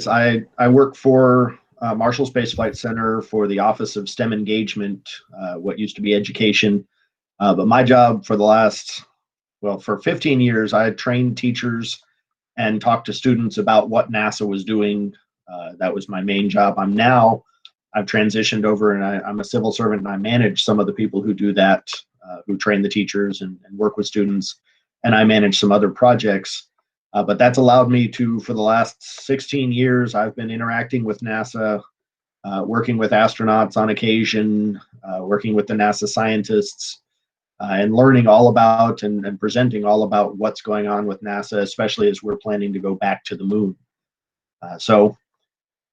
I work for Marshall Space Flight Center for the Office of STEM Engagement, what used to be education. But my job for the last, well, for 15 years, I had trained teachers and talked to students about what NASA was doing. That was my main job. I've transitioned over and I'm a civil servant and I manage some of the people who do that, who train the teachers and work with students. And I manage some other projects. But that's allowed me to, for the last 16 years, I've been interacting with NASA, working with astronauts on occasion, working with the NASA scientists, and learning all about and presenting all about what's going on with NASA, especially as we're planning to go back to the moon. So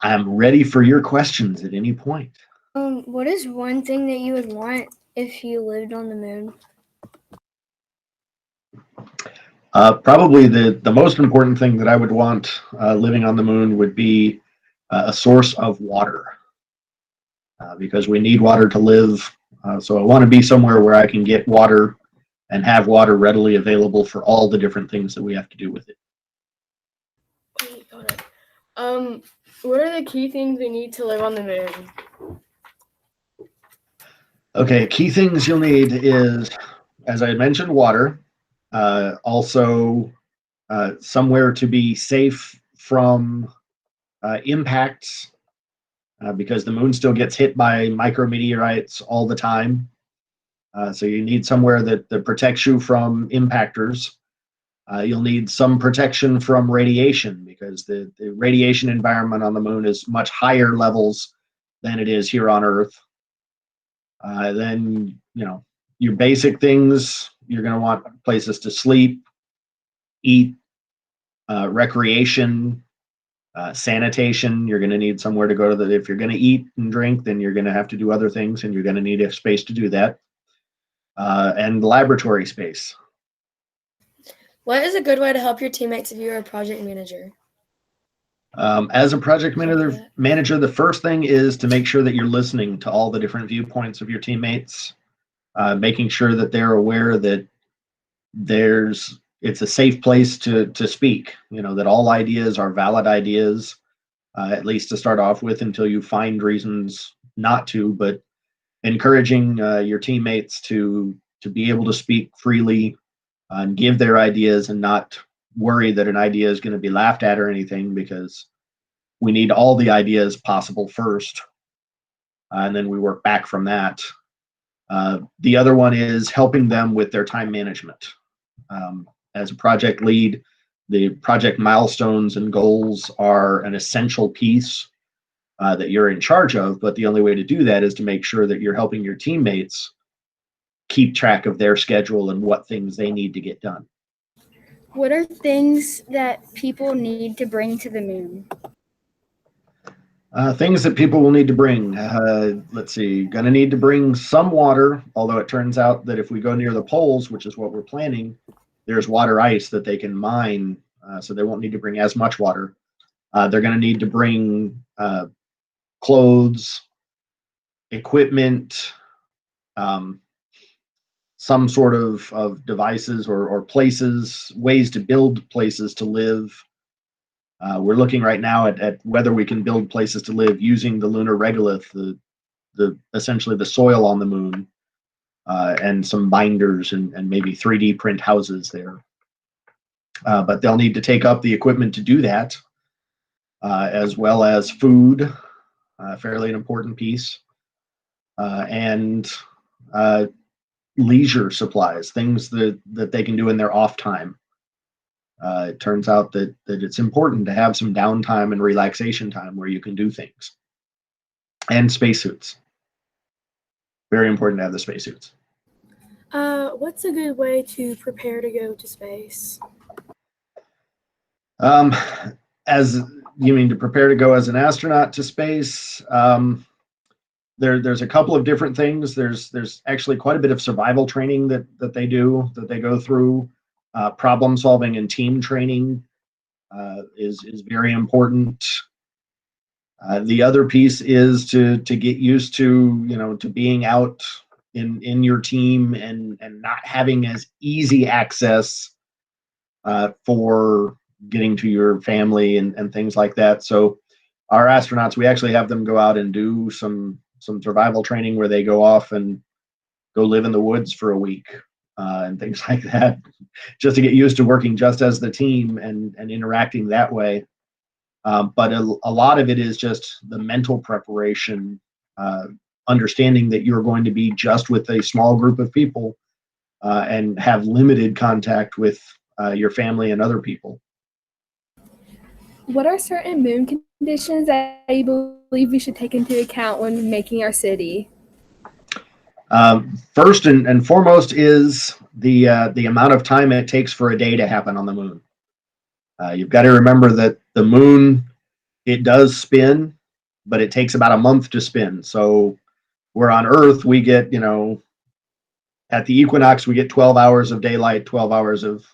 I'm ready for your questions at any point. What is one thing that you would want if you lived on the moon? Probably the most important thing that I would want living on the moon would be a source of water, because we need water to live. So I want to be somewhere where I can get water and have water readily available for all the different things that we have to do with it. Got it. What are the key things we need to live on the moon? Okay, key things you'll need is, as I mentioned, water. Also, somewhere to be safe from impacts, because the moon still gets hit by micrometeorites all the time. So you need somewhere that protects you from impactors. You'll need some protection from radiation, because the radiation environment on the moon is much higher levels than it is here on Earth. Then, your basic things, you're going to want places to sleep, eat, recreation, sanitation. You're going to need somewhere to go if you're going to eat and drink, then you're going to have to do other things, and you're going to need a space to do that. And laboratory space. What is a good way to help your teammates if you're a project manager? As a project manager, the first thing is to make sure that you're listening to all the different viewpoints of your teammates, making sure that they're aware that it's a safe place to speak, that all ideas are valid ideas, at least to start off with, until you find reasons not to, but encouraging your teammates to be able to speak freely and give their ideas and not worry that an idea is going to be laughed at or anything, because we need all the ideas possible first, and then we work back from that. The other one is helping them with their time management. As a project lead, the project milestones and goals are an essential piece that you're in charge of, but the only way to do that is to make sure that you're helping your teammates keep track of their schedule and what things they need to get done. What are things that people need to bring to the moon? Things that people will need to bring. Let's see, going to need to bring some water, although it turns out that if we go near the poles, which is what we're planning, there's water ice that they can mine, so they won't need to bring as much water. They're going to need to bring clothes, equipment, some sort of devices or places, ways to build places to live. We're looking right now at whether we can build places to live using the lunar regolith, essentially the soil on the moon, and some binders and maybe 3D print houses there. But they'll need to take up the equipment to do that, as well as food, fairly an important piece, and leisure supplies, things that they can do in their off time. It turns out that it's important to have some downtime and relaxation time where you can do things. And spacesuits. Very important to have the spacesuits. What's a good way to prepare to go to space? As you mean to prepare to go as an astronaut to space? There's a couple of different things. There's actually quite a bit of survival training that they go through. Problem solving and team training is very important. The other piece is to get used to to being out in your team and not having as easy access for getting to your family and things like that. So our astronauts, we actually have them go out and do some survival training where they go off and go live in the woods for a week and things like that, just to get used to working just as the team and interacting that way. But a lot of it is just the mental preparation, understanding that you're going to be just with a small group of people and have limited contact with your family and other people. What are certain moon conditions that you believe we should take into account when making our city? First and foremost is the amount of time it takes for a day to happen on the moon. You've got to remember that the moon, it does spin, but it takes about a month to spin. So where on Earth we get, at the equinox we get 12 hours of daylight, 12 hours of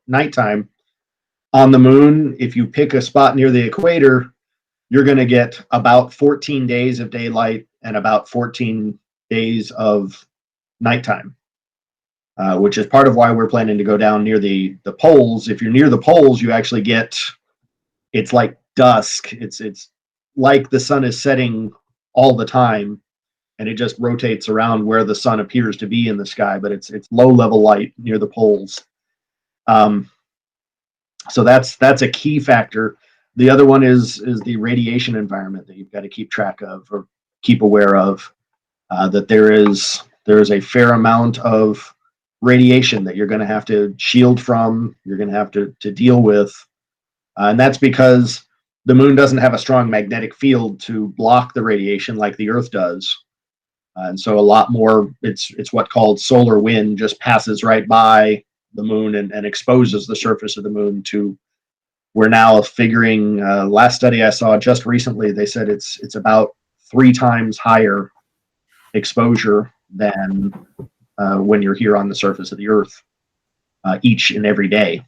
nighttime. On the moon, if you pick a spot near the equator, you're going to get about 14 days of daylight and about 14 days of nighttime, which is part of why we're planning to go down near the poles. If you're near the poles, you actually get, it's like dusk. It's like the sun is setting all the time, and it just rotates around where the sun appears to be in the sky, but it's low level light near the poles. So that's a key factor. The other one is the radiation environment that you've got to keep track of or keep aware of. That there is a fair amount of radiation that you're going to have to shield from. You're going to have to deal with, and that's because the moon doesn't have a strong magnetic field to block the radiation like the Earth does. And so a lot more, it's what's called solar wind, just passes right by the moon and exposes the surface of the moon to. We're now figuring, last study I saw just recently, they said it's about 3 times higher exposure than when you're here on the surface of the Earth each and every day.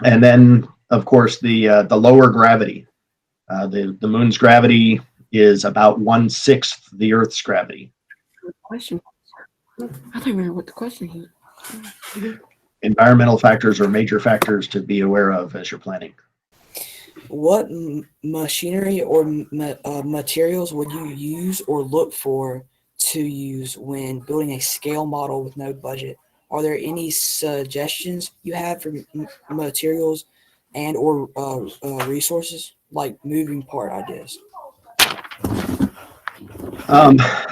And then, of course, the lower gravity. The moon's gravity is about 1/6 the Earth's gravity. Question. I don't remember what the question is. Environmental factors are major factors to be aware of as you're planning. What machinery or materials would you use or look for to use when building a scale model with no budget? Are there any suggestions you have for materials and or resources, like moving part ideas?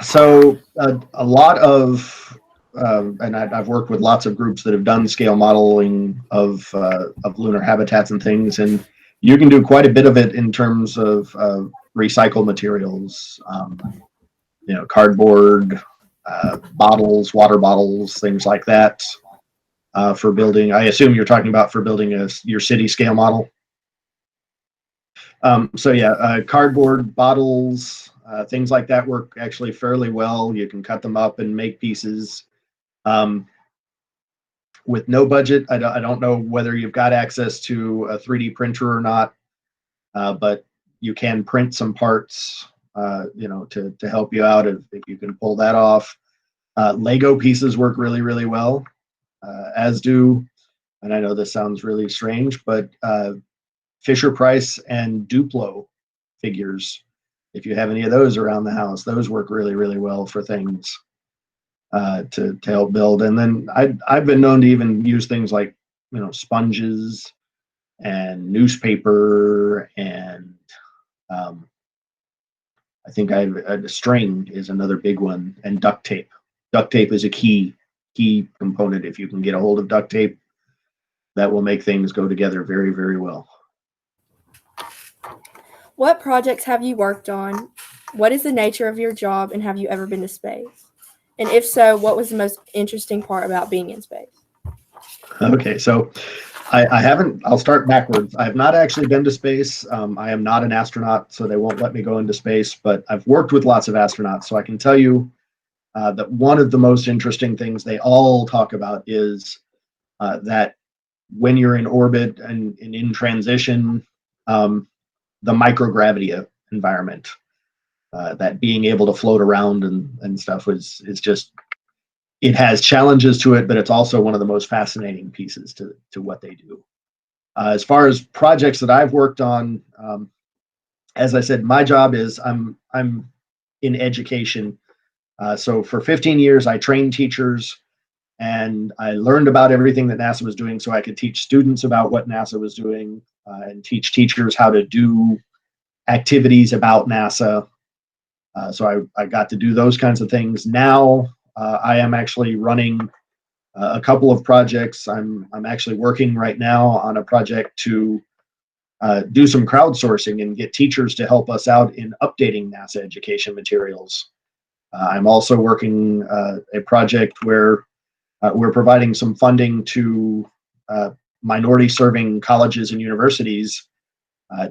So a lot of and I've worked with lots of groups that have done scale modeling of lunar habitats and things, and you can do quite a bit of it in terms of recycled materials, cardboard, bottles, water bottles, things like that, for building. I assume you're talking about for building your city scale model. Cardboard, bottles, things like that work actually fairly well. You can cut them up and make pieces. With no budget, I don't know whether you've got access to a 3D printer or not, but you can print some parts, to help you out if you can pull that off. Lego pieces work really, really well, as do, and I know this sounds really strange, but Fisher-Price and Duplo figures, if you have any of those around the house, those work really, really well for things to help build. And then I've been known to even use things like sponges and newspaper, and I think a string is another big one, and duct tape. Duct tape is a key component. If you can get a hold of duct tape, that will make things go together very, very well. What projects have you worked on? What is the nature of your job, and have you ever been to space? And if so, what was the most interesting part about being in space? Okay, so I haven't, I'll start backwards. I have not actually been to space. I am not an astronaut, so they won't let me go into space, but I've worked with lots of astronauts, so I can tell you that one of the most interesting things they all talk about is that when you're in orbit and in transition, the microgravity environment, that being able to float around and stuff is just, it has challenges to it, but it's also one of the most fascinating pieces to what they do. As far as projects that I've worked on, as I said, my job is I'm in education. So for 15 years, I trained teachers and I learned about everything that NASA was doing so I could teach students about what NASA was doing and teach teachers how to do activities about NASA. So I got to do those kinds of things. Now I am actually running a couple of projects. I'm actually working right now on a project to do some crowdsourcing and get teachers to help us out in updating NASA education materials. I'm also working a project where we're providing some funding to minority serving colleges and universities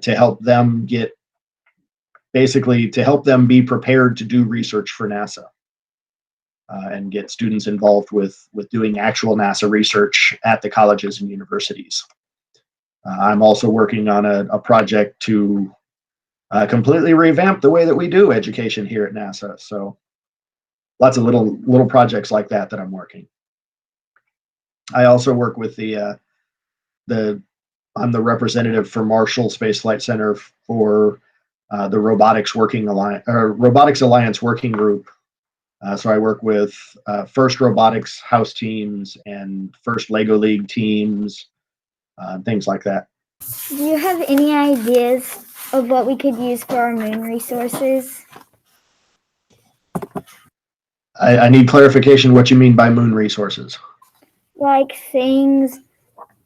to help them get, basically to help them be prepared to do research for NASA and get students involved with doing actual NASA research at the colleges and universities. I'm also working on a project to completely revamp the way that we do education here at NASA. So lots of little projects like that I'm working. I also work with I'm the representative for Marshall Space Flight Center for the Robotics Alliance Working Group. So I work with FIRST Robotics house teams and FIRST LEGO League teams, things like that. Do you have any ideas of what we could use for our moon resources? I need clarification what you mean by moon resources. Like things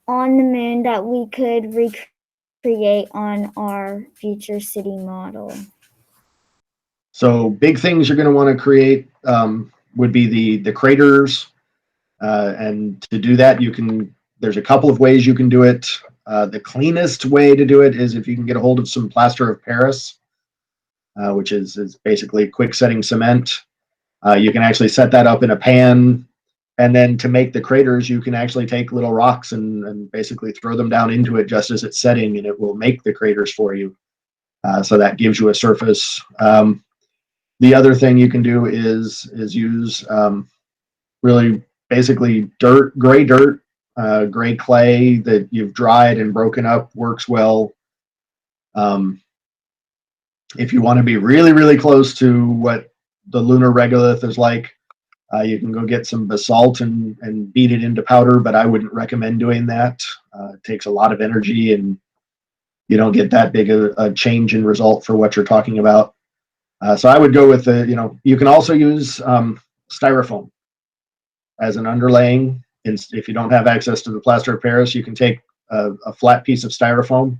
on the moon that we could recreate on our future city model. So big things you're going to want to create would be the craters, and to do that there's a couple of ways you can do it. The cleanest way to do it is if you can get a hold of some plaster of Paris, which is basically quick setting cement. You can actually set that up in a pan, and then to make the craters, you can actually take little rocks and basically throw them down into it just as it's setting, and it will make the craters for you. So that gives you a surface. The other thing you can do is use really basically gray dirt, gray clay that you've dried and broken up works well. If you want to be really, really close to what the lunar regolith is like, you can go get some basalt and beat it into powder, but I wouldn't recommend doing that. It takes a lot of energy and you don't get that big a change in result for what you're talking about. So I would go with you can also use styrofoam as an underlaying. If you don't have access to the plaster of Paris, you can take a flat piece of styrofoam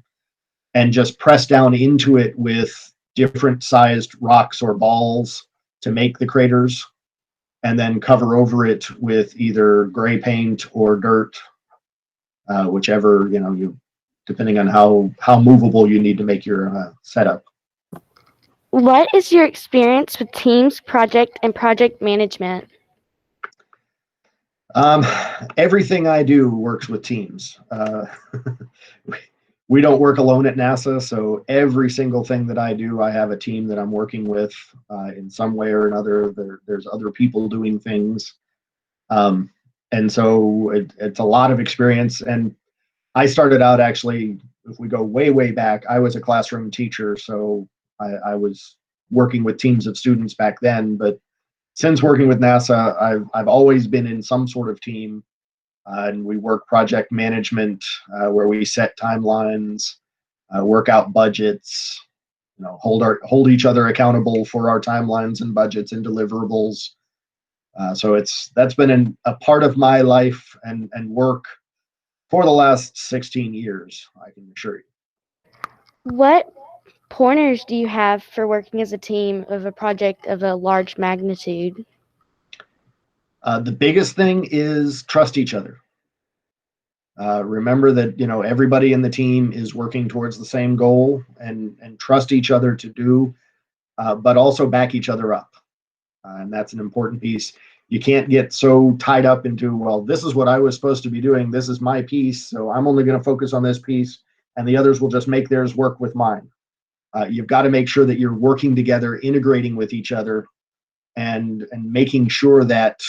and just press down into it with different sized rocks or balls to make the craters, and then cover over it with either gray paint or dirt, whichever, depending on how movable you need to make your setup. What is your experience with teams, project, and project management? Everything I do works with teams. We don't work alone at NASA, so every single thing that I do, I have a team that I'm working with in some way or another. There's other people doing things. And so it's a lot of experience. And I started out actually, if we go way, way back, I was a classroom teacher, so I was working with teams of students back then. But since working with NASA, I've always been in some sort of team. And we work project management where we set timelines, work out budgets, hold each other accountable for our timelines and budgets and deliverables. So that's been a part of my life and work for the last 16 years, I can assure you. What pointers do you have for working as a team of a project of a large magnitude? The biggest thing is trust each other. Remember that everybody in the team is working towards the same goal, and trust each other to do, but also back each other up. And that's an important piece. You can't get so tied up into, well, this is what I was supposed to be doing. This is my piece, so I'm only going to focus on this piece, and the others will just make theirs work with mine. You've got to make sure that you're working together, integrating with each other, and making sure that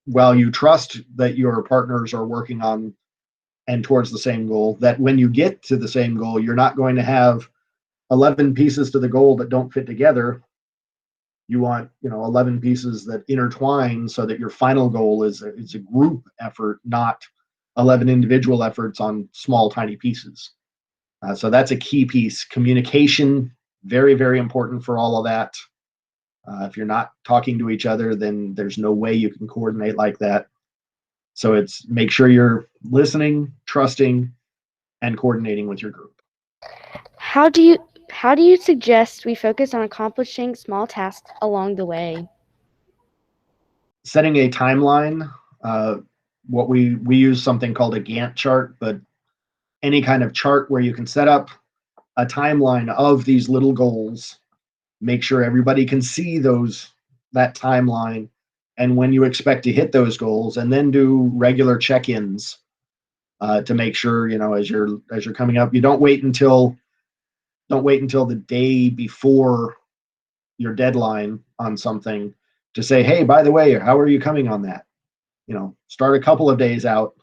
while you trust that your partners are working on and towards the same goal, that when you get to the same goal, you're not going to have 11 pieces to the goal that don't fit together. You want, 11 pieces that intertwine so that your final goal is a group effort, not 11 individual efforts on small, tiny pieces. So that's a key piece. Communication, very, very important for all of that. If you're not talking to each other, then there's no way you can coordinate like that. So it's make sure you're listening, trusting, and coordinating with your group. How do you suggest we focus on accomplishing small tasks along the way? Setting a timeline. What we use something called a Gantt chart, but any kind of chart where you can set up a timeline of these little goals. Make sure everybody can see that timeline and when you expect to hit those goals, and then do regular check-ins to make sure, as you're coming up, you don't wait until the day before your deadline on something to say, hey, by the way, how are you coming on that? Start a couple of days out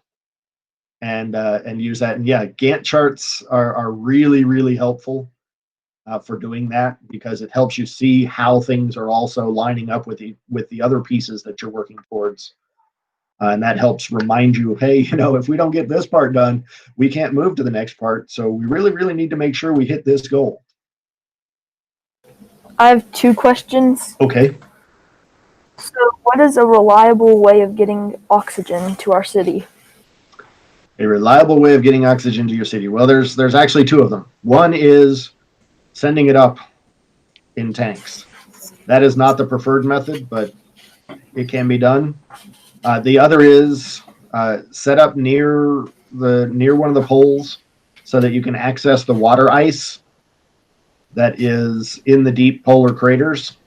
and use that. And yeah, Gantt charts are really, really helpful for doing that, because it helps you see how things are also lining up with the other pieces that you're working towards. And that helps remind you, hey, if we don't get this part done, we can't move to the next part. So we really, really need to make sure we hit this goal. I have 2 questions. Okay. So, what is a reliable way of getting oxygen to our city? A reliable way of getting oxygen to your city. Well, there's actually 2 of them. One is sending it up in tanks. That is not the preferred method, but it can be done. The other is set up near one of the poles so that you can access the water ice that is in the deep polar craters,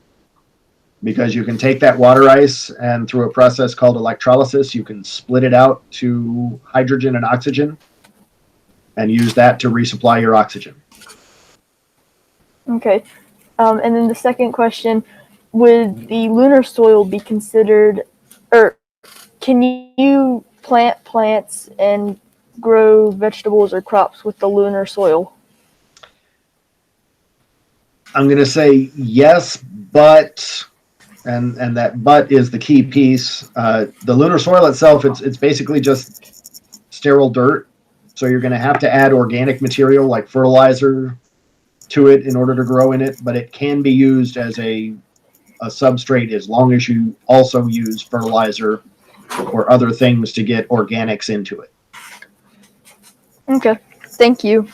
because you can take that water ice and through a process called electrolysis, you can split it out to hydrogen and oxygen and use that to resupply your oxygen. Okay. And then the second question, would the lunar soil be considered, or can you plant plants and grow vegetables or crops with the lunar soil? I'm going to say yes, but, and that but is the key piece. The lunar soil itself, it's basically just sterile dirt. So you're going to have to add organic material like fertilizer to it in order to grow in it, but it can be used as a substrate as long as you also use fertilizer or other things to get organics into it. Okay. Thank you.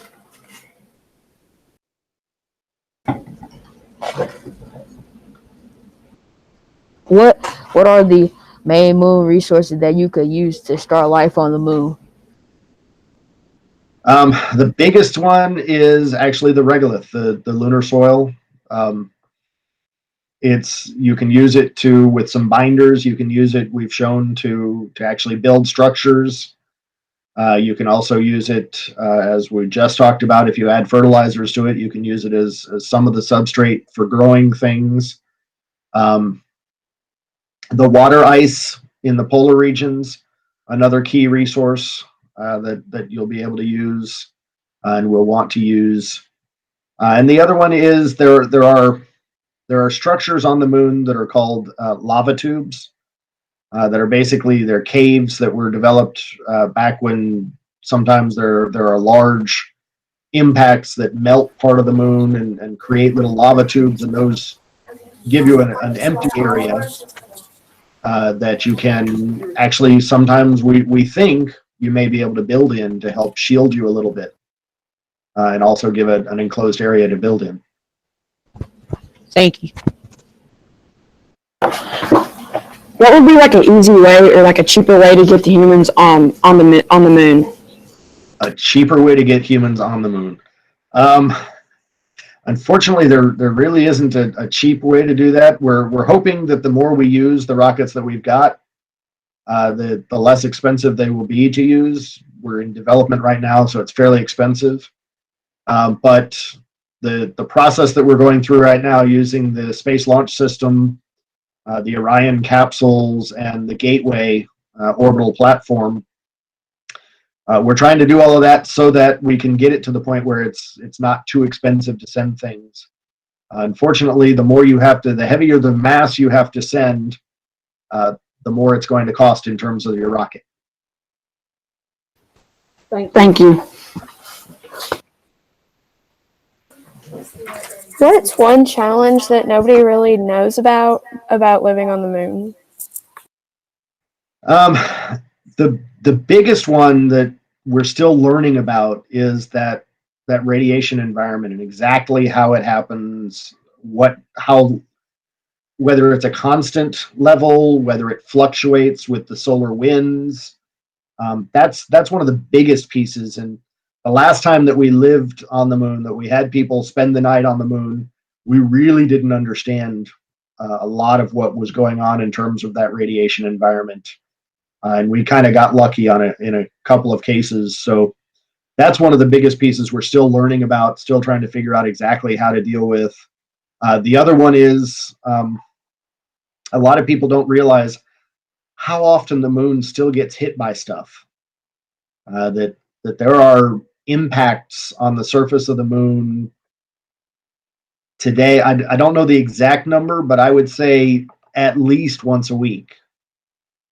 What are the main moon resources that you could use to start life on the moon? The biggest one is actually the regolith, the lunar soil. You can use it with some binders. You can use it, we've shown, to actually build structures. You can also use it, as we just talked about, if you add fertilizers to it, you can use it as some of the substrate for growing things. The water ice in the polar regions, another key resource that you'll be able to use and will want to use. And the other one is there are structures on the moon that are called lava tubes that are basically, they're caves that were developed back when sometimes there are large impacts that melt part of the moon and create little lava tubes, and those give you an empty area that you can actually, sometimes we think you may be able to build in to help shield you a little bit and also give it an enclosed area to build in. Thank you. What would be like an easy way or like a cheaper way to get the humans on the moon? A cheaper way to get humans on the moon. Unfortunately, there really isn't a cheap way to do that. We're hoping that the more we use the rockets that we've got, the less expensive they will be to use. We're in development right now, so it's fairly expensive. But the process that we're going through right now using the Space Launch System, the Orion capsules, and the Gateway orbital platform We're trying to do all of that so that we can get it to the point where it's not too expensive to send things. Unfortunately, the heavier the mass you have to send, the more it's going to cost in terms of your rocket. Thank you. What's one challenge that nobody really knows about living on the moon? The biggest one that we're still learning about is that radiation environment and exactly how it happens, whether it's a constant level, whether it fluctuates with the solar winds. That's one of the biggest pieces. And the last time that we lived on the moon, that we had people spend the night on the moon, we really didn't understand a lot of what was going on in terms of that radiation environment. And we kind of got lucky in a couple of cases. So that's one of the biggest pieces we're still learning about, still trying to figure out exactly how to deal with. The other one is a lot of people don't realize how often the moon still gets hit by stuff. That there are impacts on the surface of the moon today. I don't know the exact number, but I would say at least once a week,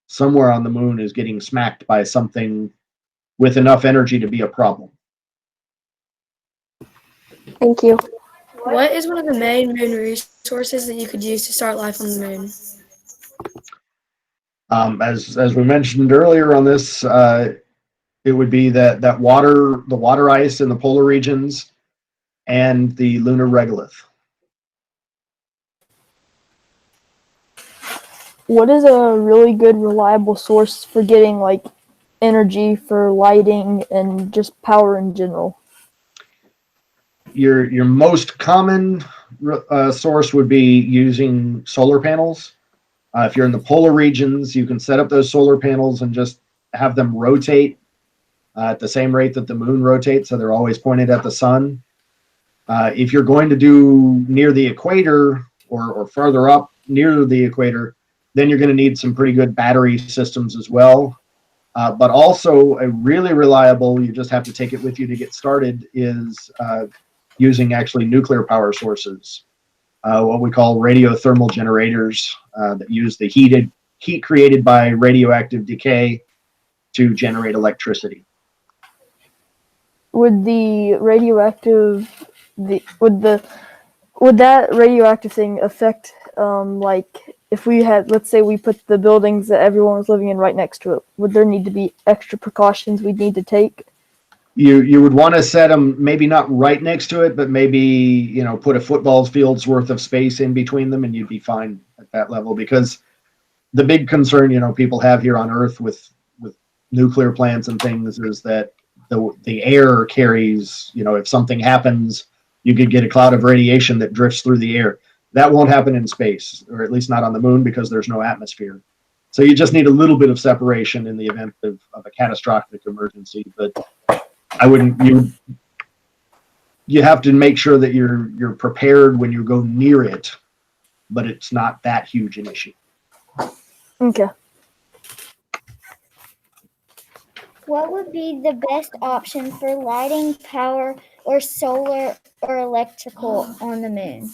somewhere on the moon is getting smacked by something with enough energy to be a problem. Thank you. What is one of the main moon resources that you could use to start life on the moon? As we mentioned earlier on this, it would be the water ice in the polar regions and the lunar regolith. What is a really good, reliable source for getting like energy for lighting and just power in general? Your most common source would be using solar panels. If you're in the polar regions, you can set up those solar panels and just have them rotate at the same rate that the moon rotates, so they're always pointed at the sun. If you're going to do near the equator or further up near the equator, then you're going to need some pretty good battery systems as well. But also a really reliable, you just have to take it with you to get started, is using actually nuclear power sources, what we call radiothermal generators that use the heat created by radioactive decay to generate electricity. Would that radioactive thing affect like if we had, let's say we put the buildings that everyone was living in right next to it, would there need to be extra precautions we'd need to take? You would want to set them maybe not right next to it, but maybe put a football field's worth of space in between them, and you'd be fine at that level. Because the big concern people have here on Earth with nuclear plants and things is that the air carries, if something happens, you could get a cloud of radiation that drifts through the air. That won't happen in space, or at least not on the moon, because there's no atmosphere. So you just need a little bit of separation in the event of a catastrophic emergency. But I wouldn't. You have to make sure that you're prepared when you go near it, but it's not that huge an issue. Okay. What would be the best option for lighting, power, or solar or electrical on the moon?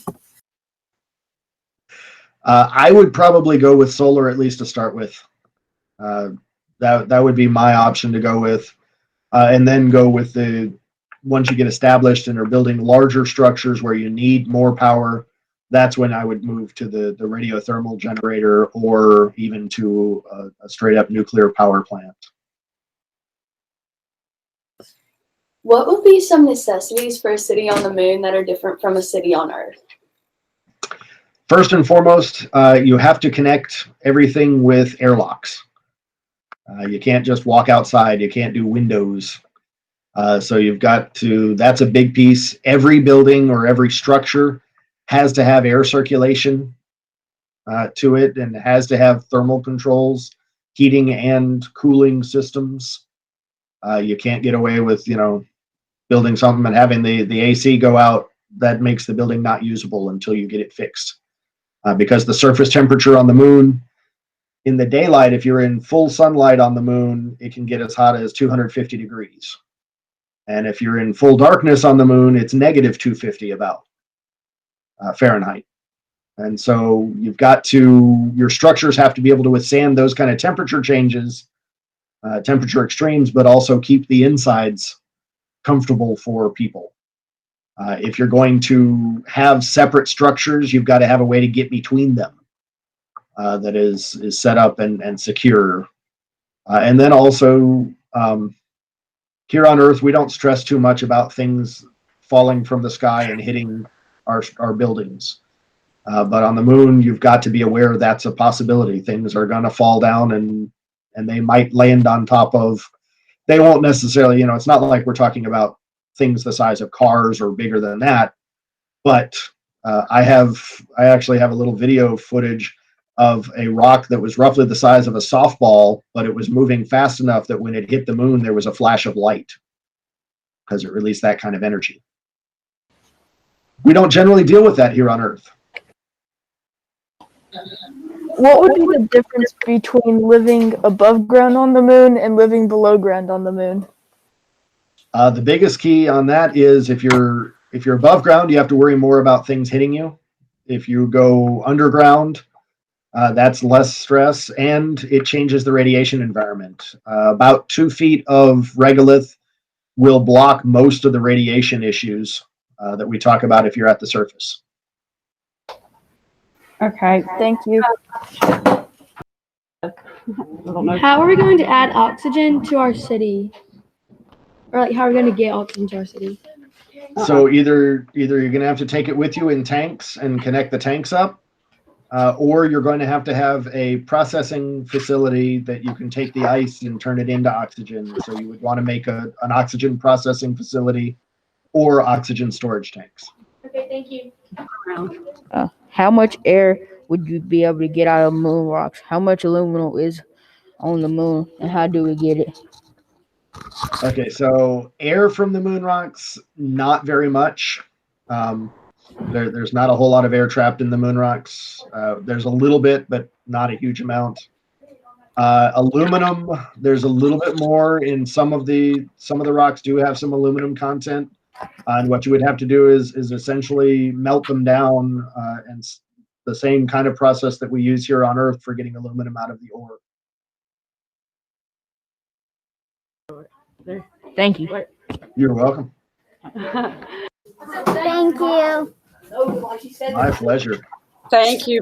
I would probably go with solar, at least to start with. That would be my option to go with, and then go with once you get established and are building larger structures where you need more power. That's when I would move to the radiothermal generator, or even to a straight up nuclear power plant. What would be some necessities for a city on the moon that are different from a city on Earth? First and foremost, you have to connect everything with airlocks. You can't just walk outside. You can't do windows. So you've got to, that's a big piece. Every building or every structure has to have air circulation to it, and has to have thermal controls, heating and cooling systems. You can't get away with, building something and having the AC go out. That makes the building not usable until you get it fixed. Because the surface temperature on the moon In the daylight, if you're in full sunlight on the moon, it can get as hot as 250 degrees. And if you're in full darkness on the moon, it's negative 250 about Fahrenheit. And so your structures have to be able to withstand those kind of temperature changes, temperature extremes, but also keep the insides comfortable for people. If you're going to have separate structures, you've got to have a way to get between them that is set up and secure. And then also, here on Earth, we don't stress too much about things falling from the sky and hitting our buildings. But on the moon, you've got to be aware that's a possibility. Things are going to fall down and they might land on top of, they won't necessarily, it's not like we're talking about things the size of cars or bigger than that. But I actually have a little video footage of a rock that was roughly the size of a softball, but it was moving fast enough that when it hit the moon, there was a flash of light because it released that kind of energy. We don't generally deal with that here on Earth. What would be the difference between living above ground on the moon and living below ground on the moon? The biggest key on that is if you're above ground, you have to worry more about things hitting you. If you go underground, that's less stress, and it changes the radiation environment. About 2 feet of regolith will block most of the radiation issues that we talk about if you're at the surface. Okay. Thank you. How are we going to add oxygen to our city? Or like, how are we going to get oxygen to our city? So either you're going to have to take it with you in tanks and connect the tanks up, or you're going to have a processing facility that you can take the ice and turn it into oxygen. So you would want to make an oxygen processing facility or oxygen storage tanks. Okay, thank you. How much air would you be able to get out of moon rocks? How much aluminum is on the moon, and how do we get it? Okay, so air from the moon rocks, not very much. There's not a whole lot of air trapped in the moon rocks. There's a little bit, but not a huge amount. Aluminum, there's a little bit more in some of the rocks do have some aluminum content. And what you would have to do is essentially melt them down, and the same kind of process that we use here on Earth for getting aluminum out of the ore. Thank you. You're welcome. Thank you. My pleasure. Thank you.